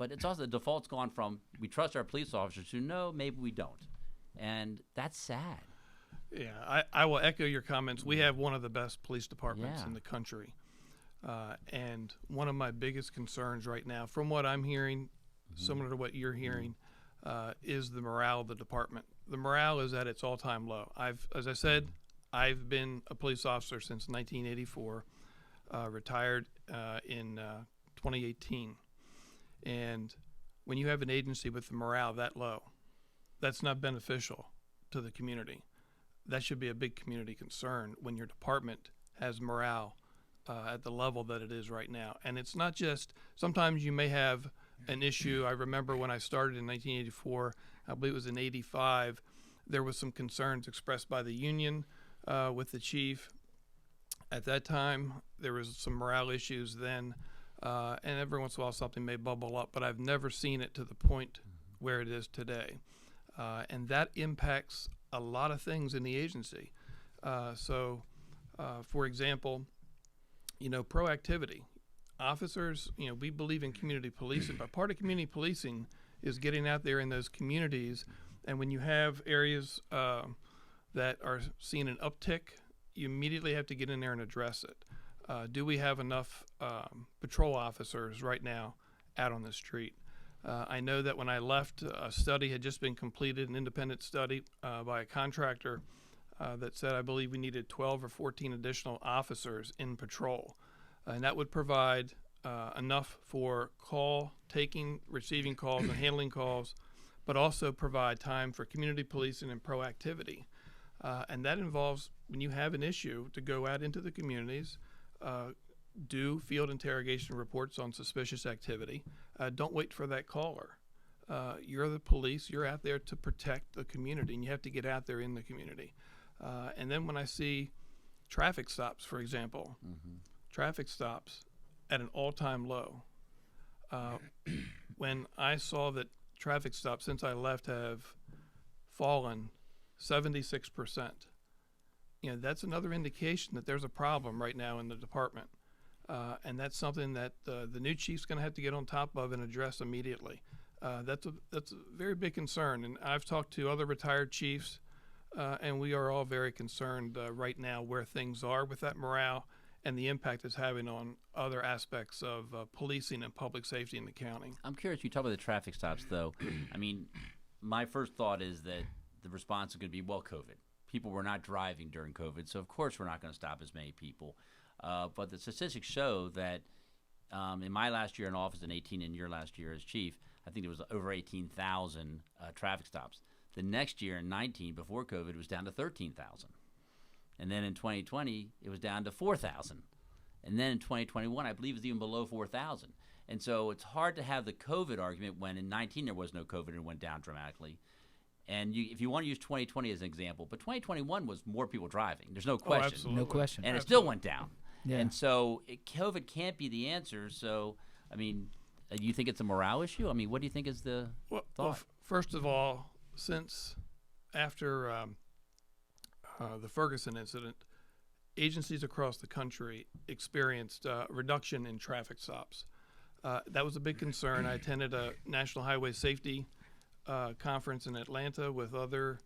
But it's also the default's gone from we trust our police officers to no, maybe we don't. And that's sad. Yeah, I will echo your comments. We have one of the best police departments in the country. And one of my biggest concerns right now, from what I'm hearing, similar to what you're hearing, is the morale of the department. The morale is at its all-time low. As I said, I've been a police officer since 1984, retired in 2018. And when you have an agency with the morale that low, that's not beneficial to the community. That should be a big community concern when your department has morale at the level that it is right now. And it's not just, sometimes you may have an issue. I remember when I started in 1984, I believe it was in 85, there was some concerns expressed by the union with the chief. At that time, there was some morale issues then, and every once in a while something may bubble up, but I've never seen it to the point where it is today. And that impacts a lot of things in the agency. For example, proactivity. Officers, we believe in community policing, but part of community policing is getting out there in those communities. And when you have areas that are seeing an uptick, you immediately have to get in there and address it. Do we have enough patrol officers right now out on the street? I know that when I left, a study had just been completed, an independent study by a contractor that said I believe we needed 12 or 14 additional officers in patrol. And that would provide enough for call taking, receiving calls, and handling calls, but also provide time for community policing and proactivity. And that involves, when you have an issue, to go out into the communities, do field interrogation reports on suspicious activity. Don't wait for that caller. You're the police. You're out there to protect the community, and you have to get out there in the community. And then when I see traffic stops, for example, traffic stops at an all-time low. When I saw that traffic stops since I left have fallen 76%, that's another indication that there's a problem right now in the department. And that's something that the new chief's going to have to get on top of and address immediately. That's a very big concern. And I've talked to other retired chiefs, and we are all very concerned right now where things are with that morale and the impact it's having on other aspects of policing and public safety in the county. I'm curious, you talk about the traffic stops, though. I mean, my first thought is that the response is going to be, well, COVID. People were not driving during COVID, so of course we're not going to stop as many people. But the statistics show that in my last year in office, in 18, and your last year as chief, I think there was over 18,000 traffic stops. The next year in 19, before COVID, it was down to 13,000. And then in 2020, it was down to 4,000. And then in 2021, I believe it was even below 4,000. And so it's hard to have the COVID argument when in 19 there was no COVID and it went down dramatically. And if you want to use 2020 as an example, but 2021 was more people driving. There's no question. Oh, absolutely. No question. And it still went down. Yeah. And so COVID can't be the answer. So, I mean, you think it's a morale issue? I mean, what do you think is the thought? Well, first of all, since after the Ferguson incident, agencies across the country experienced a reduction in traffic stops. That was a big concern. I attended a National Highway Safety conference in Atlanta with other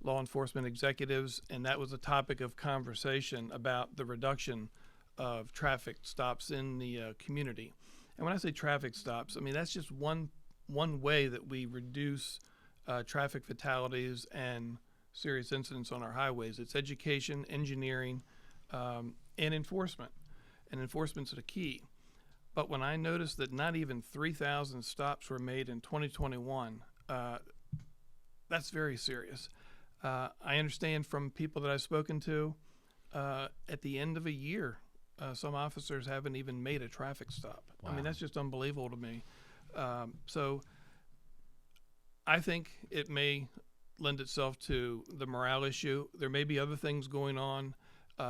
law enforcement executives, and that was a topic of conversation about the reduction of traffic stops in the community. And when I say traffic stops, I mean that's just one way that we reduce traffic fatalities and serious incidents on our highways. It's education, engineering, and enforcement. And enforcement's the key. But when I noticed that not even 3,000 stops were made in 2021, that's very serious. I understand from people that I've spoken to, at the end of a year, some officers haven't even made a traffic stop. Wow. I mean, that's just unbelievable to me. So I think it may lend itself to the morale issue. There may be other things going on.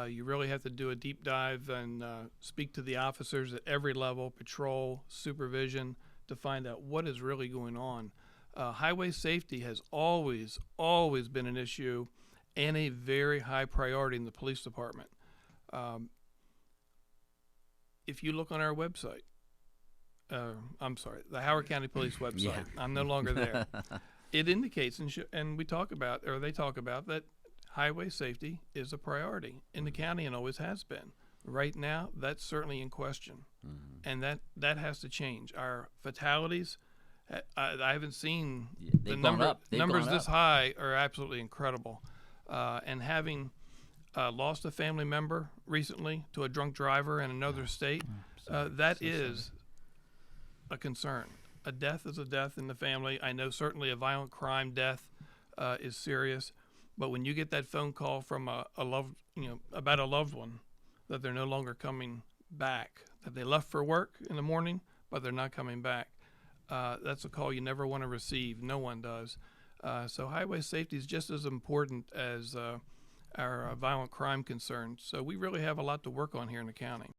You really have to do a deep dive and speak to the officers at every level, patrol, supervision, to find out what is really going on. Highway safety has always been an issue and a very high priority in the police department. If you look on our website, I'm sorry, the Howard County Police website. Yeah. I'm no longer there. It indicates, and we talk about, or they talk about, that highway safety is a priority in the county and always has been. Right now, that's certainly in question, and that has to change. Our fatalities, I haven't seen the numbers this high are absolutely incredible, and having lost a family member recently to a drunk driver in another state, that is a concern. A death is a death in the family. I know certainly a violent crime death is serious, but when you get that phone call from about a loved one that they're no longer coming back, that they left for work in the morning, but they're not coming back, that's a call you never want to receive. No one does. So highway safety is just as important as our violent crime concerns. So we really have a lot to work on here in the county.